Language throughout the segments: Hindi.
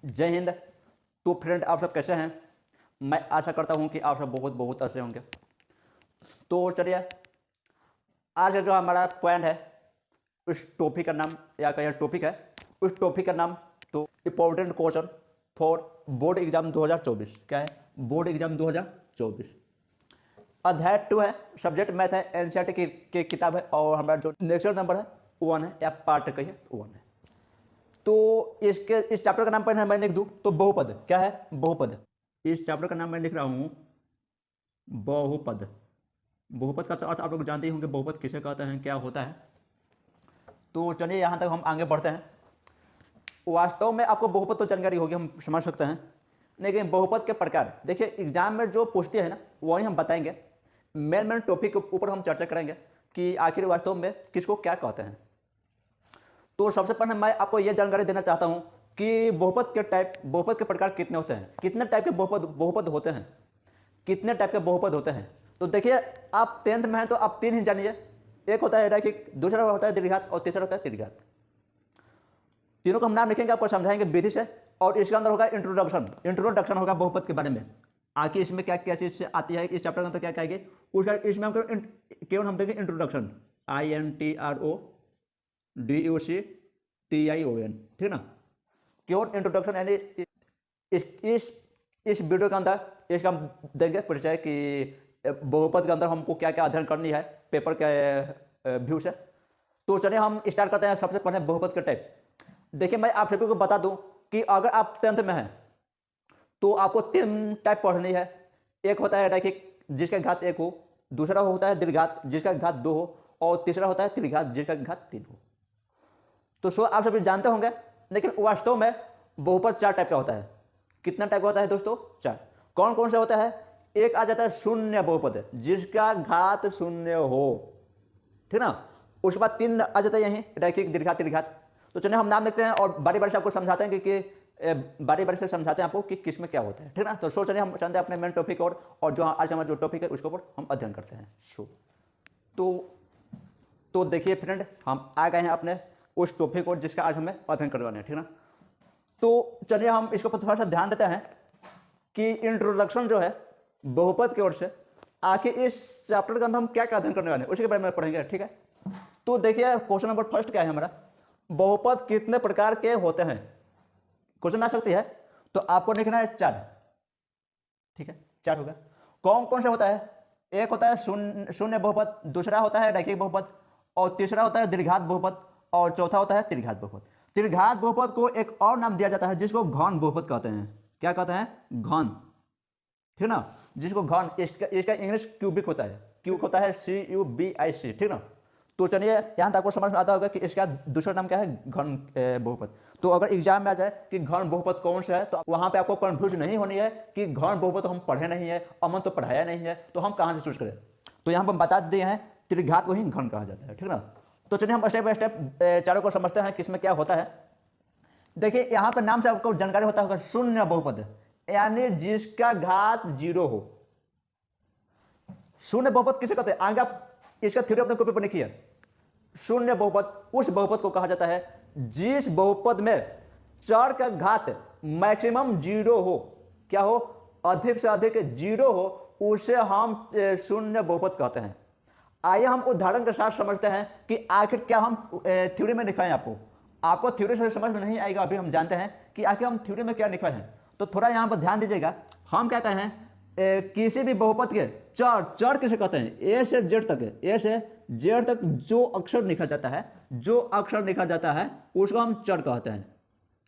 जय हिंद। तो फ्रेंड, आप सब कैसे हैं? मैं आशा करता हूं कि आप सब बहुत बहुत अच्छे होंगे। तो चलिए, आज का जो हमारा पॉइंट है, उस टॉपिक का नाम या क्या टॉपिक है, उस टॉपिक का नाम तो important question for board exam 2024। क्या है? Board exam 2024। अध्याय 2 है, सब्जेक्ट मैथ है, एनसीईआरटी की किताब है, और हमारा जो लेक्चर नंबर है 1 है, या पार्ट कहिए 1 है। तो इस चैप्टर का नाम पहले मैं लिख दूं तो बहुपद। क्या है? बहुपद। इस चैप्टर का नाम मैं लिख रहा हूं बहुपद। बहुपद का तो अर्थ आप लोग जानते ही होंगे, बहुपद किसे कहते हैं, क्या होता है। तो चलिए यहां तक हम आगे बढ़ते हैं। वास्तव में आपको बहुपद तो जानकारी होगी, हम समझ सकते हैं, लेकिन बहुपद के प्रकार देखिए एग्जाम में जो पूछते हैं ना वही हम बताएंगे। मेन टॉपिक के ऊपर हम चर्चा करेंगे कि आखिर वास्तव में किसको क्या कहते हैं। तो सबसे पहले मैं आपको यह जानकारी देना चाहता हूं कि बहुपद के टाइप, बहुपद के प्रकार कितने होते हैं, कितने टाइप के बहुपद होते हैं, कितने टाइप के बहुपद होते हैं। तो देखिए, आप 10th में हैं तो आप 3 ही जानिए। एक होता है रैखिक, दूसरा होता है दीर्घात, और तीसरा होता है त्रिघात। तीनों का हम नाम लिखेंगे, आपको समझाएंगे विधि से, और इसके अंदर होगा इंट्रोडक्शन होगा बहुपद के बारे में। आगे इसमें क्या क्या चीज आती है, इस चैप्टर के अंदर क्या क्या आएगी, उसका इसमें हम केवल हम देंगे इंट्रोडक्शन, INTRODUCTION, ठीक ना। केवल इंट्रोडक्शन, यानी इस वीडियो के अंदर इसका हम देंगे परिचय कि बहुपद के अंदर हमको क्या क्या अध्ययन करनी है पेपर के व्यू से। तो चलिए हम स्टार्ट करते हैं। सबसे पहले बहुपद के टाइप। देखिए, मैं आप सभी को बता दूं कि अगर आप 10th में हैं तो आपको 3 टाइप पढ़नी है। एक होता है रैखिक, जिसका घात 1 हो, दूसरा होता है दीर्घात, जिसका घात 2 हो, और तीसरा होता है त्रिघात, जिसका घात 3 हो। तो सो आप सभी जानते होंगे, लेकिन वास्तव में बहुपद 4 टाइप का होता है। कितना टाइप का होता है दोस्तों? 4। कौन कौन सा होता है? एक आ जाता है शून्य बहुपद, जिसका घात 0 हो, ठीक ना। उसके बाद 3 आ जाता है यहीं, रैखिक, दीर्घात, त्रिघात। तो चलिए हम नाम लिखते हैं और बारी बारी से आपको समझाते हैं कि बारी बारी से समझाते हैं आपको कि किस में क्या होता है, ठीक ना। तो चलिए हम चलते हैं अपने मेन टॉपिक और जो आज हमारा जो टॉपिक है उसके ऊपर हम अध्ययन करते हैं। तो देखिए फ्रेंड, हम आ गए हैं अपने उस टॉपिक को जिसका आज हमें अध्ययन करवाना है, ठीक ना। तो चलिए हम इसके ऊपर थोड़ा सा ध्यान देते हैं कि इंट्रोडक्शन जो है बहुपद की ओर से, आखिर इस चैप्टर के अंदर हम क्या क्या अध्ययन करने वाले हैं उसके बारे में पढ़ेंगे, ठीक है। तो देखिए क्वेश्चन नंबर फर्स्ट क्या है हमारा, बहुपद कितने प्रकार के होते हैं। क्वेश्चन आ सकती है, तो आपको लिखना है 4, ठीक है, 4 होगा। कौन कौन सा होता है? एक होता है शून्य बहुपद, दूसरा होता है रैखिक बहुपद, और तीसरा होता है दीर्घात बहुपद, और चौथा होता है त्रिघात बहुपद। त्रिघात बहुपद को एक और नाम दिया जाता है जिसको घन बहुपद कहते हैं। क्या कहते हैं? घन, ठीक ना। जिसको घन, इसका इंग्लिश क्यूबिक होता है, क्यूब होता है CUBIC, ठीक ना। तो चलिए यहां तक आपको समझ में आता होगा कि इसका दूसरा नाम क्या है, घन बहुपद। तो अगर एग्जाम में आ जाए कि घन बहुपद कौन सा है, तो वहां पे आपको कंफ्यूज नहीं होनी है कि घन बहुपद तो हम पढ़े नहीं है, अमन तो पढ़ाया नहीं है, तो हम कहां से चूज करें। तो यहां पर बता दिए हैं त्रिघात को ही घन कहा जाता है, ठीक ना। तो चलिए हम स्टेप बाय स्टेप चारों को समझते हैं किसमें क्या होता है। देखिए यहां पर नाम से आपको जानकारी होता होगा शून्य बहुपद, यानी जिसका घात 0 हो। शून्य बहुपद किसे कहते हैं? आगे आप इसका थ्योरी अपने कॉपी पर लिखिए। शून्य बहुपद उस बहुपद को कहा जाता है जिस बहुपद में चर का घात मैक्सिमम 0 हो। क्या हो? अधिक से अधिक 0 हो, उसे हम शून्य बहुपद कहते हैं। आइए हम उदाहरण के साथ समझते हैं कि आखिर क्या हम थ्योरी में लिखवाएं। आपको थ्योरी से समझ में नहीं आएगा, अभी हम जानते हैं कि आखिर हम थ्योरी में क्या लिखवाए हैं। तो थोड़ा यहां पर ध्यान दीजिएगा। हम क्या कहते हैं, किसी भी बहुपद के चर किसे कहते हैं? ए से जेड तक, ए से जेड तक जो अक्षर लिखा जाता है, जो अक्षर लिखा जाता है उसको हम चर कहते हैं,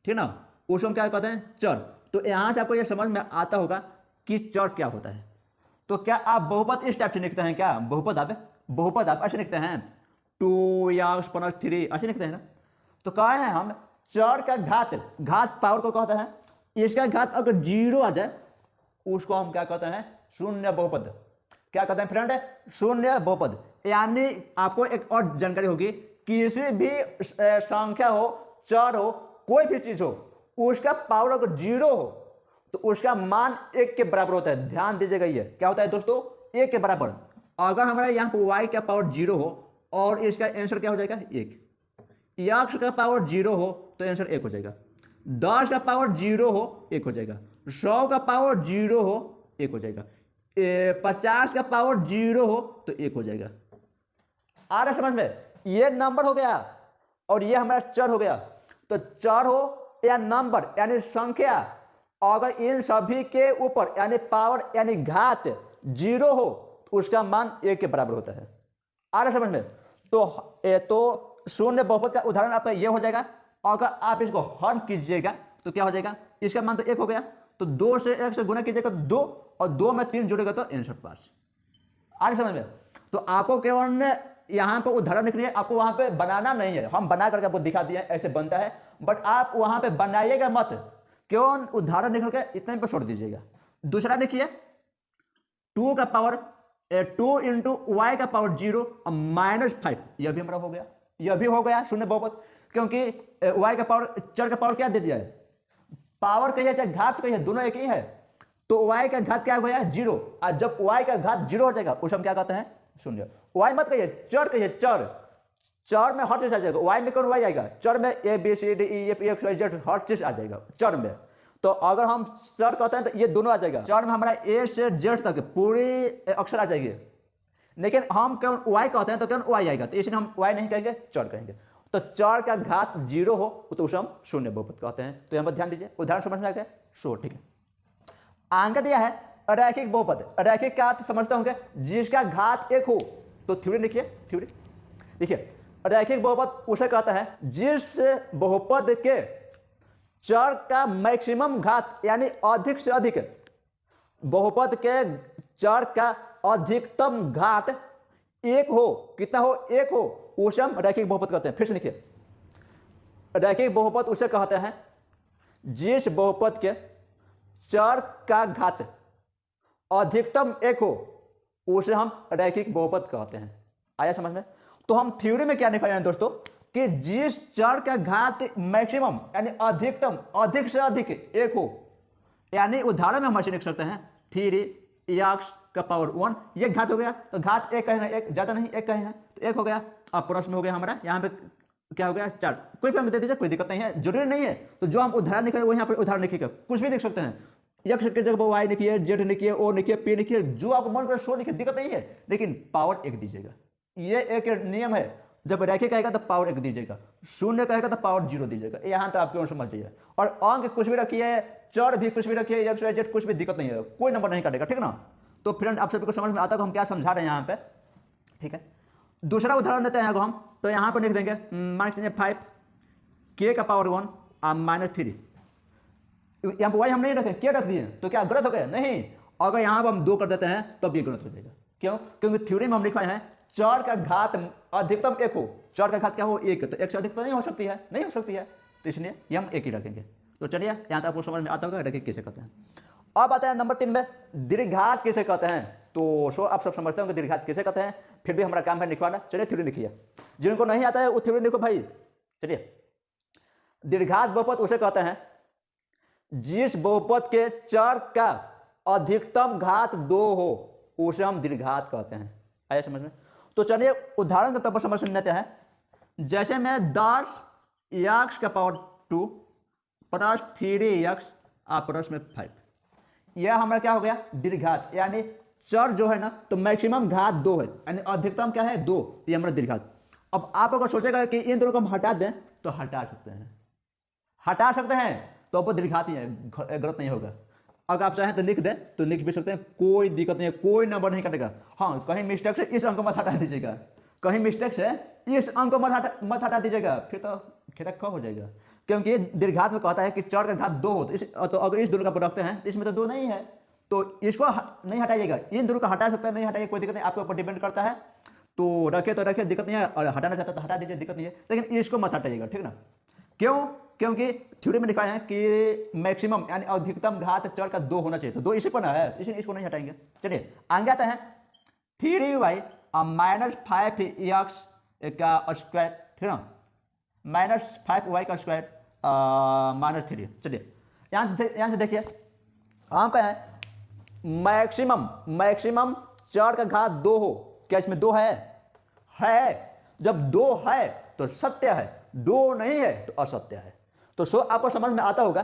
ठीक ना। उसको हम क्या कहते हैं? चर। तो यहां से आपको यह समझ में आता होगा कि चर क्या होता है। तो क्या आप बहुपद इस टाइप से लिखते हैं? क्या बहुपद आप ऐसे लिखते हैं 2x+3 ऐसे लिखते हैं ना। तो कहा है हम चर का घात पावर को कहते हैं। इसका घात अगर 0 आ जाए उसको हम क्या कहते हैं? शून्य बहुपद। क्या कहते हैं फ्रेंड? शून्य बहुपद। यानी आपको एक और जानकारी होगी, किसी भी संख्या हो, चर हो, कोई भी चीज हो, उसका पावर अगर 0 हो तो उसका मान 1 के बराबर होता है। ध्यान दीजिएगा, ये क्या होता है दोस्तों? 1 के बराबर। अगर हमारे यहाँ पर y का पावर 0 हो और इसका आंसर क्या हो जाएगा? 1। x का पावर 0 हो तो आंसर 1 हो जाएगा। 10 का पावर 0 हो 1 हो जाएगा, 100 का पावर 0 हो 1 हो जाएगा, 50 का पावर 0 हो तो 1 हो जाएगा। आ रहा समझ में? ये नंबर हो गया और ये हमारा चर हो गया। तो चर हो या नंबर यानी संख्या, अगर इन सभी के ऊपर यानी पावर यानी घात 0 हो तो उसका मान 1 के बराबर होता है। आ रहा समझ में? तो शून्य बहुपद का उदाहरण आपका ये हो जाएगा। अगर आप इसको हल कीजिएगा तो क्या हो जाएगा, इसका मान तो 1 हो गया, तो 2 से 1 से गुना कीजिएगा 2 और 2 में 3 जुड़ेगा तो आंसर पास। आ रहा समझ में? तो आपको केवल यहाँ पे उदाहरण लिखनी है, आपको वहां पे बनाना नहीं है, हम बना करके आपको दिखा दिए ऐसे बनता है, बट आप वहां पे बनाइएगा मत, केवल उदाहरण लिख के इतने पर छोड़ दीजिएगा। दूसरा देखिए 2 का पावर 2 इंटू वाई का पावर 0 और -5, यह भी हमारा हो गया, यह भी हो गया शून्य बहुपद, क्योंकि वाई का पावर चर का पावर क्या दे दिया है, पावर कहिए चाहे घात कहिए दोनों एक ही है, तो वाई का घात क्या हो गया 0, और जब वाई का घात 0 हो जाएगा उसे हम क्या कहते हैं शून्य। वाई मत कहिए चर कहिए, चर, चर में हर चीज आ जाएगा, वाई में कौन वाई आएगा, चर में A B C D E F X Y Z हर चीज आ जाएगा चर में। तो अगर हम चर कहते हैं तो ये दोनों आ जाएगा, चर में हमारा ए से जेड तक पूरी अक्षर आ जाएगी, लेकिन हम केवल वाई कहते हैं तो केवल वाई आएगा, तो इसलिए हम वाई नहीं कहेंगे चर कहेंगे। तो चर का घात 0 हो तो उसे हम शून्य बहुपद कहते हैं। तो यहाँ पर ध्यान दीजिए, उदाहरण समझ में आ गया, सो ठीक है। आगे दिया है रैखिक बहुपद, रैखिक का अर्थ समझते होंगे जिसका घात 1 हो, तो थ्योरी लिखिए, थ्योरी देखिए, रैखिक बहुपद उसे कहता है जिस बहुपद के चर का मैक्सिमम घात यानी अधिक से अधिक, बहुपद के चर का अधिकतम घात 1 हो, कितना हो 1 हो, उसे हम रैखिक बहुपद कहते हैं। फिर से लिखिए, रैखिक बहुपद उसे कहते हैं जिस बहुपद के चर का घात अधिकतम 1 हो उसे हम रैखिक बहुपद कहते हैं। आया समझ में? तो हम थ्योरी में क्या दिखाए हैं दोस्तों कि जिस चर का घात मैक्सिमम यानी अधिकतम अधिक से अधिक 1 हो, यानी उदाहरण में हम ऐसे लिख सकते हैं 3x का पावर 1, ये घात हो गया, तो घात 1 कहे ना, 1 ज्यादा नहीं 1 कहे हैं तो 1 हो गया। अब प्रश्न में हो गया हमारा यहाँ पे क्या हो गया 4, कोई भी अंक दे दीजिए, कोई दिक्कत नहीं है, जरूरी नहीं है। तो जो हम उदाहरण लिखे वो यहाँ पर उदाहरण लिखिएगा, कुछ भी लिख सकते हैं, एक्स की जगह वाई लिखिए, जेड लिखिए, ओ लिखिए, पी लिखिए, जो आपको मन करे सो लिखिए, दिक्कत नहीं है, लेकिन पावर 1 दीजिएगा। ये एक नियम है, जब रैखिक कहेगा तो पावर 1 दीजिएगा, शून्य कहेगा तो पावर 0 दीजिएगा। यहाँ तो आप क्यों समझ जाइए। और अंक कुछ भी रखिए, चर भी कुछ भी रखिए, एक्स वाई जेड कुछ भी दिक्कत नहीं है, कोई नंबर नहीं काटेगा, ठीक ना। तो फ्रेंड आप सभी को समझ में आता है हम क्या समझा रहे हैं यहाँ पे, ठीक है। दूसरा उदाहरण देते हैं हम, तो यहाँ पर लिख देंगे -5 k का पावर 1 -3, यहाँ पर वाई हम नहीं रखें, क्या रख दिए, तो क्या गलत हो गया? नहीं। अगर यहाँ पर हम 2 कर देते हैं तब ये गलत हो जाएगा। क्यों? क्योंकि थ्योरी में हम लिखवाए हैं चर का घात अधिकतम 1 हो, चर का घात क्या हो 1, तो 1 से अधिक तो नहीं हो सकती है, नहीं हो सकती है, तो इसलिए ये हम 1 ही रखेंगे। तो चलिए यहाँ तक आपको समझ में आता होगा रैखिक किसे कहते हैं। अब आता है नंबर 3 में दीर्घात किसे कहते हैं। तो सो आप सब समझते हो कि दीर्घात किसे कहते हैं, फिर भी हमारा काम है लिखवाना। चलिए थ्योरी लिखिए, जिनको नहीं आता है वो थ्योरी लिखो भाई। चलिए, दीर्घात बहुपद उसे कहते हैं जिस बहुपद के चर का अधिकतम घात 2 हो उसे हम दीर्घात कहते हैं। आया समझ में? तो चलिए उदाहरण के तौर पर समझ लेते हैं। जैसे मैं 10x का पावर 2 प्लस 3x प्लस में 5, यह हमारा क्या हो गया दीर्घात, यानी चर जो है ना तो मैक्सिमम घात 2 है, यानी अधिकतम क्या है 2, तो ये हमारा दीर्घात। अब आप अगर सोचेगा कि इन दोनों को हम हटा दें तो हटा सकते हैं, हटा सकते हैं, तो आपको दीर्घात ही है, गलत नहीं होगा। अगर आप चाहें तो लिख दें तो लिख भी सकते हैं, कोई दिक्कत नहीं है, कोई नंबर नहीं कटेगा। हाँ, कहीं मिस्टेक से इस अंक को मत हटा दीजिएगा, कहीं मिस्टेक से इस अंक को मत हटा दीजिएगा, फिर तो खिरक्खा हो जाएगा। क्योंकि दीर्घात में कहता है कि चर का घात 2 हो, तो अगर इस दोनों का रखते हैं तो इसमें तो 2 नहीं है, तो इसको नहीं हटाइएगा। इन दोनों को हटा सकते हैं, नहीं हटाइए कोई दिक्कत नहीं, आपके ऊपर डिपेंड करता है। तो रखे तो रखे, दिक्कत नहीं है, और हटाना चाहता तो हटा दीजिए, दिक्कत नहीं है, लेकिन इसको मत हटाइएगा, ठीक ना। क्यों? क्योंकि थ्योरी में लिखा है कि मैक्सिमम यानी अधिकतम घात चर का 2 होना चाहिए, तो 2 इसी पर है, इसलिए इसको नहीं हटाएंगे। चलिए आगे आते हैं 3y -5x का स्क्वायर, ठीक ना, -5y का स्क्वायर -3। चलिए यहाँ से देखिए, हम क्या है मैक्सिमम चर का घात 2 हो, क्या इसमें 2 है? जब 2 है तो सत्य है, 2 नहीं है तो असत्य है। तो सो आपको समझ में आता होगा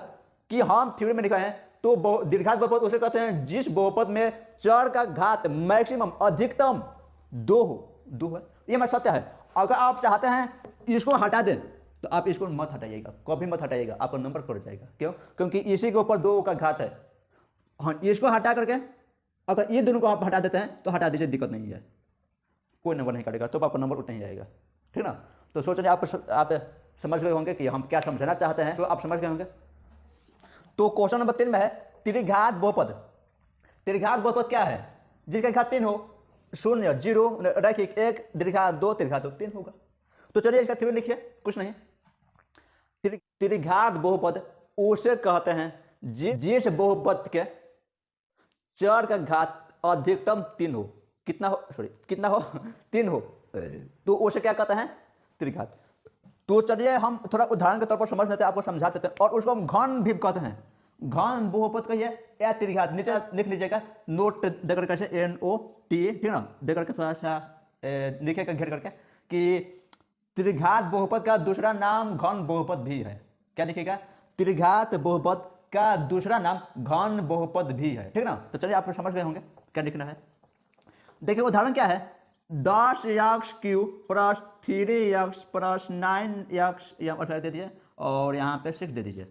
कि हम थ्योरी में लिखा है तो दीर्घात बहुपद उसे कहते हैं जिस बहुपद में चर का घात मैक्सिमम अधिकतम 2 है। ये मैं सत्य है। अगर आप चाहते हैं इसको हटा दें तो आप इसको मत हटाइएगा, कभी मत हटाइएगा, आपका नंबर कट जाएगा। क्यों? क्योंकि इसी के ऊपर 2 का घात है। हाँ, इसको हटा करके अगर ये दोनों को आप हटा देते हैं तो हटा दीजिए, दिक्कत नहीं है, कोई नंबर नहीं कटेगा, तो आपका नंबर उतना ही जाएगा। ठीक ना? तो सोचिए आप समझ गए होंगे कि हम क्या समझना चाहते हैं, तो आप समझ गए होंगे। तो क्वेश्चन नंबर 3 में है त्रिघात बहुपद। त्रिघात बहुपद क्या है? जिसका घात 3 हो, 0 0 रैखिक 1 दीर्घात 2 त्रिघात 3 होगा। तो चलिए इसका थ्योरी लिखिए, कुछ नहीं। त्रिघात बहुपद उसे कहते हैं जिस बहुपद के चर का घात अधिकतम 3 हो। कितना हो? सॉरी, कितना हो? 3 हो, तो उसे क्या कहते हैं? त्रिघात। तो चलिए हम थोड़ा उदाहरण के तौर पर समझ लेते हैं, आपको समझा देते हैं। और उसको हम घन भी कहते हैं। घन बहुपद कहिए या त्रिघात, नीचे लिख लीजिएगा, नोट देकर कैसे NOT, ठीक ना, देकर के थोड़ा सा लिखेगा घेर करके कि त्रिघात बहुपद का दूसरा नाम घन बहुपद भी है। क्या लिखेगा? त्रिघात बहुपद का दूसरा नाम घन बहुपद भी है। ठीक ना? तो चलिए आप समझ गए होंगे क्या लिखना है। देखिए उदाहरण क्या है, 10x cube plus 3x plus 9x यहाँ दे दीजिए और यहाँ पे 6 दे दीजिए।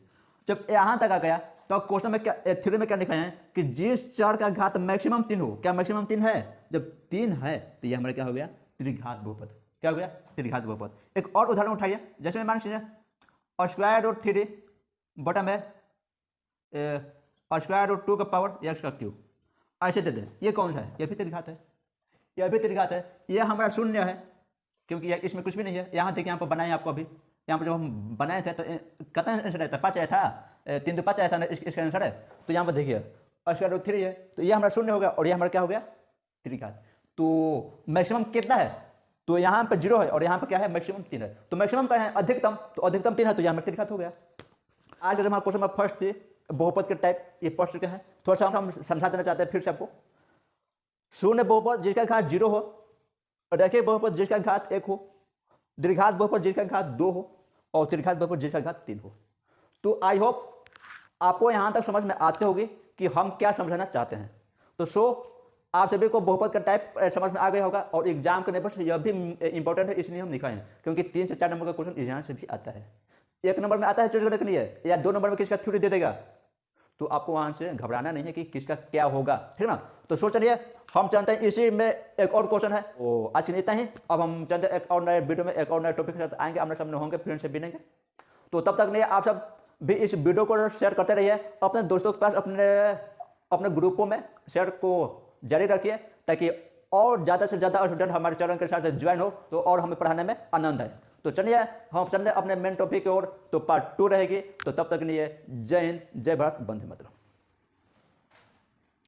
जब यहाँ तक आ गया तो क्वेश्चन में क्या, थ्योरी में क्या लिखा है कि जिस चर का घात मैक्सिमम 3 हो। क्या मैक्सिमम 3 है? जब 3 है तो ये हमारा क्या हो गया? त्रिघात बहुपद। क्या हो गया? त्रिघात बहुपद। एक और उदाहरण उठाइए, जैसे मैं मान लीजिए स्क्वायर रूट 3 बटा में स्क्वायर रूट 2 का पावर x का क्यूब, ऐसे दे दें। ये कौन सा है? ये भी त्रिघात है, यह भी त्रिघात है। ये हमारा 0 है क्योंकि इसमें कुछ भी नहीं है। यहाँ देखिए, यहाँ पर बनाए आपको, अभी यहाँ पर जब हम बनाए थे तो कितना आंसर आया था? 5 आया था, 3 तो 5 आया था ना, इसका आंसर है। तो यहाँ पर देखिए स्क्वायर रूट 3 है, तो ये हमारा 0 हो गया और ये हमारा क्या हो गया? त्रिघात। तो मैक्सिमम कितना है? तो यहाँ पर 0 है और यहाँ पर क्या है? मैक्सिमम 3 है। तो मैक्सिमम का है अधिकतम, तो अधिकतम 3 है, तो यहाँ पर त्रिघात हो गया। आज जब हमारा क्वेश्चन में फर्स्ट थी बहुपद के टाइप, ये पढ़ चुके हैं। थोड़ा सा हम समझा देना चाहते हैं फिर से आपको। शून्य बहुपद जिसका घात 0 हो, रैखिक बहुपद जिसका घात 1 हो, द्विघात बहुपद जिसका घात 2 हो और त्रिघात बहुपद जिसका घात 3 हो। तो आई होप आपको यहाँ तक समझ में आते होगी कि हम क्या समझना चाहते हैं। तो सो आप सभी को बहुपद का टाइप समझ में आ गया होगा और एग्जाम करने पर यह भी इंपॉर्टेंट है, इसलिए हम लिखाए हैं, क्योंकि 3 से 4 नंबर का क्वेश्चन एग्जाम से भी आता है। 1 नंबर में आता है चूज करने के लिए, या 2 नंबर में किसका थ्योरी दे देगा, तो आपको वहां से घबराना नहीं है कि किसका क्या होगा। ठीक ना? तो सो चलिए हम जानते हैं, इसी में एक और क्वेश्चन है। वो आज के इतना ही। अब हम जानते हैं एक और नए वीडियो में एक और नए टॉपिक के साथ आएंगे, आमने सामने होंगे, फ्रेंड से मिलेंगे। तो तब तक नहीं, आप सब भी इस वीडियो को शेयर करते रहिए अपने दोस्तों के पास, अपने ग्रुपों में शेयर को जारी रखिए, ताकि और ज़्यादा से ज़्यादा स्टूडेंट हमारे चैनल के साथ ज्वाइन हो तो और हमें पढ़ाने में आनंद आए। तो चलिए हम चलते अपने मेन टॉपिक की ओर, तो पार्ट 2 रहेगी। तो तब तक के लिए जय हिंद, जय भारत, वंदे मातरम।